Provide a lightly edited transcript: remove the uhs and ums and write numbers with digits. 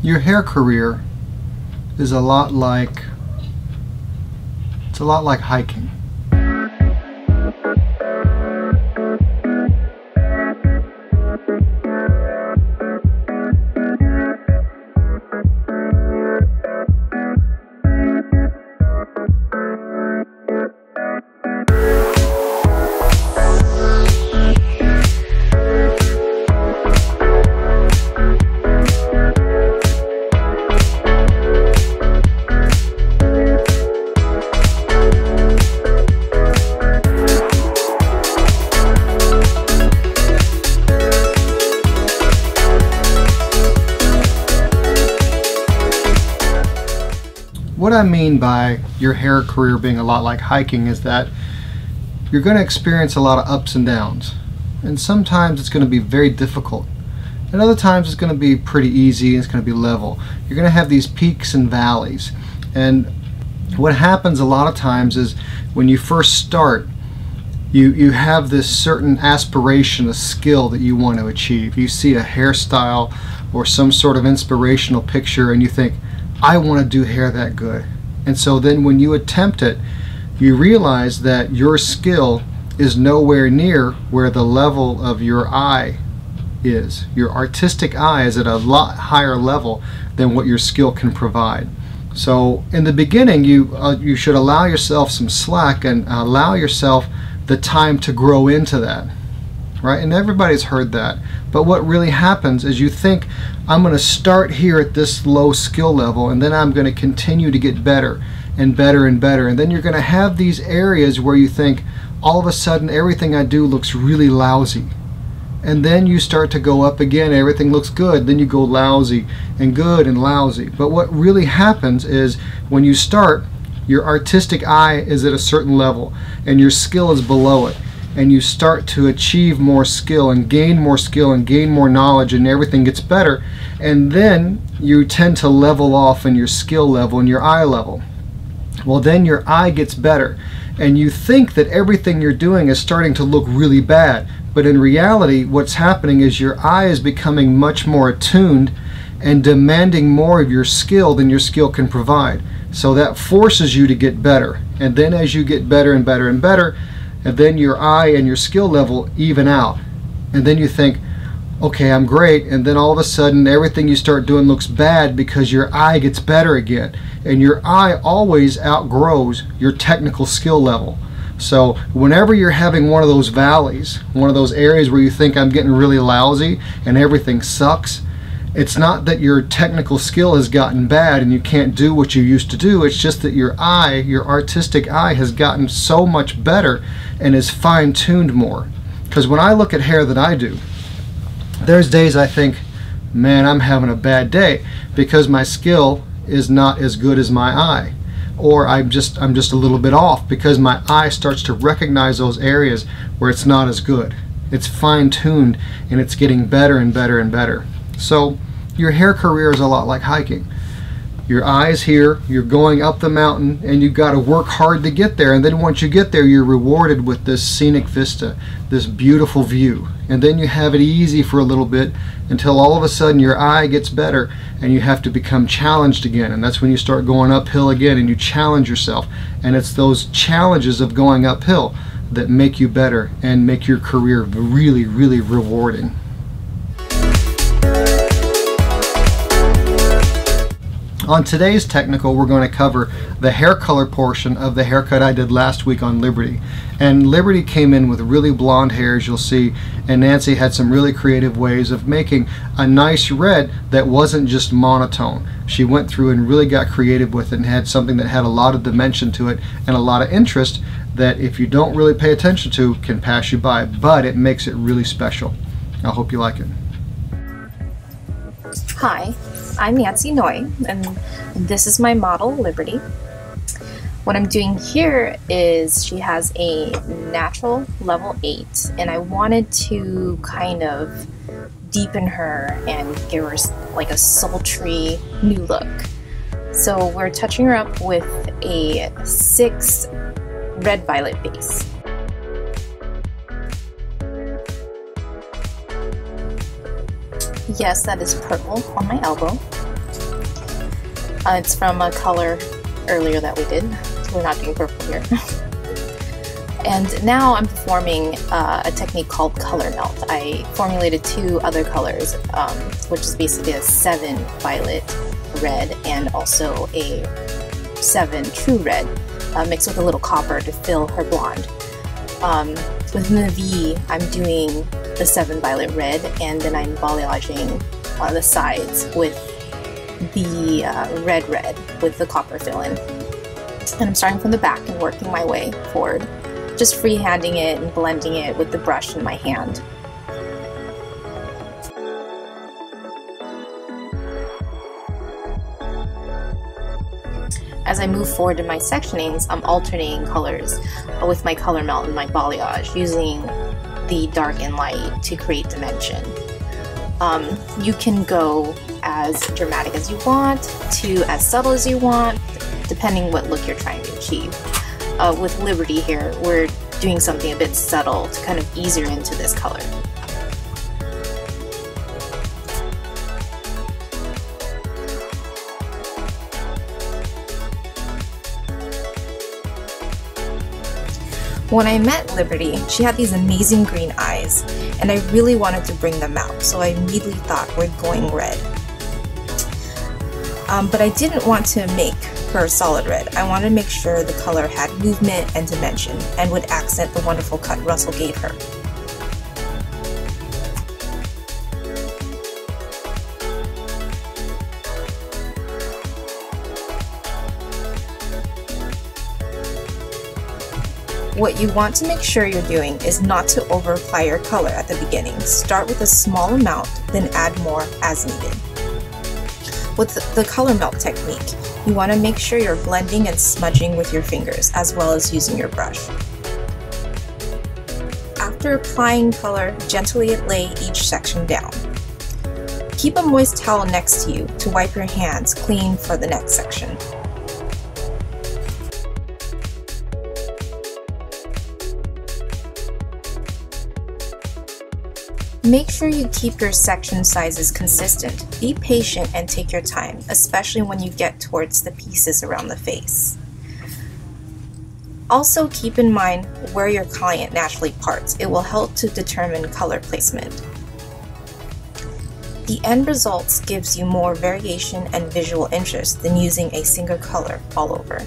Your hair career is a lot like hiking. What I mean by your hair career being a lot like hiking is that you're going to experience a lot of ups and downs. And sometimes it's going to be very difficult. And other times it's going to be pretty easy and it's going to be level. You're going to have these peaks and valleys. And what happens a lot of times is when you first start, you have this certain aspiration, a skill that you want to achieve. You see a hairstyle or some sort of inspirational picture and you think, I want to do hair that good. And so then when you attempt it, you realize that your skill is nowhere near where the level of your eye is. Your artistic eye is at a lot higher level than what your skill can provide. So in the beginning, you should allow yourself some slack and allow yourself the time to grow into that. Right? And everybody's heard that. But what really happens is you think, I'm going to start here at this low skill level and then I'm going to continue to get better and better and better. And then you're going to have these areas where you think, all of a sudden everything I do looks really lousy. And then you start to go up again, everything looks good. Then you go lousy and good and lousy. But what really happens is when you start, your artistic eye is at a certain level and your skill is below it. And you start to achieve more skill and gain more skill and gain more knowledge and everything gets better, and then you tend to level off in your skill level and your eye level. Well, then your eye gets better and you think that everything you're doing is starting to look really bad, but in reality what's happening is your eye is becoming much more attuned and demanding more of your skill than your skill can provide. So that forces you to get better, and then as you get better and better and better, and then your eye and your skill level even out. And then you think, okay, I'm great. And then all of a sudden, everything you start doing looks bad because your eye gets better again. And your eye always outgrows your technical skill level. So whenever you're having one of those valleys, one of those areas where you think I'm getting really lousy and everything sucks, it's not that your technical skill has gotten bad and you can't do what you used to do. It's just that your eye, your artistic eye, has gotten so much better and is fine-tuned more. Because when I look at hair that I do, there's days I think, man, I'm having a bad day because my skill is not as good as my eye. Or I'm just a little bit off because my eye starts to recognize those areas where it's not as good. It's fine-tuned and it's getting better and better and better. So your hair career is a lot like hiking. Your eye's here, you're going up the mountain, and you've got to work hard to get there. And then once you get there, you're rewarded with this scenic vista, this beautiful view. And then you have it easy for a little bit until all of a sudden your eye gets better and you have to become challenged again. And that's when you start going uphill again and you challenge yourself. And it's those challenges of going uphill that make you better and make your career really, really rewarding. On today's technical, we're going to cover the hair color portion of the haircut I did last week on Liberty. And Liberty came in with really blonde hair, as you'll see, and Nancy had some really creative ways of making a nice red that wasn't just monotone. She went through and really got creative with it and had something that had a lot of dimension to it and a lot of interest that if you don't really pay attention to can pass you by, but it makes it really special. I hope you like it. Hi, I'm Nancy Ngouy, and this is my model, Liberty. What I'm doing here is she has a natural level 8, and I wanted to kind of deepen her and give her like a sultry new look. So we're touching her up with a 6 red violet base. Yes, that is purple on my elbow. It's from a color earlier that we did. We're not doing purple here. And now I'm performing a technique called color melt. I formulated 2 other colors, which is basically a 7 violet red and also a 7 true red, mixed with a little copper to fill her blonde. Within the V, I'm doing the 7 violet red, and then I'm balayaging the sides with the red with the copper fill-in. And I'm starting from the back and working my way forward, just freehanding it and blending it with the brush in my hand. As I move forward in my sectionings, I'm alternating colors with my color melt and my balayage, using the dark and light to create dimension. You can go as dramatic as you want to as subtle as you want, depending what look you're trying to achieve. With Liberty here, we're doing something a bit subtle to kind of ease her into this color. When I met Liberty, she had these amazing green eyes, and I really wanted to bring them out, so I immediately thought we're going red. But I didn't want to make her solid red. I wanted to make sure the color had movement and dimension and would accent the wonderful cut Russell gave her. What you want to make sure you're doing is not to over-apply your color at the beginning. Start with a small amount, then add more as needed. With the color melt technique, you want to make sure you're blending and smudging with your fingers, as well as using your brush. After applying color, gently lay each section down. Keep a moist towel next to you to wipe your hands clean for the next section. Make sure you keep your section sizes consistent. Be patient and take your time, especially when you get towards the pieces around the face. Also keep in mind where your client naturally parts. It will help to determine color placement. The end results gives you more variation and visual interest than using a single color all over.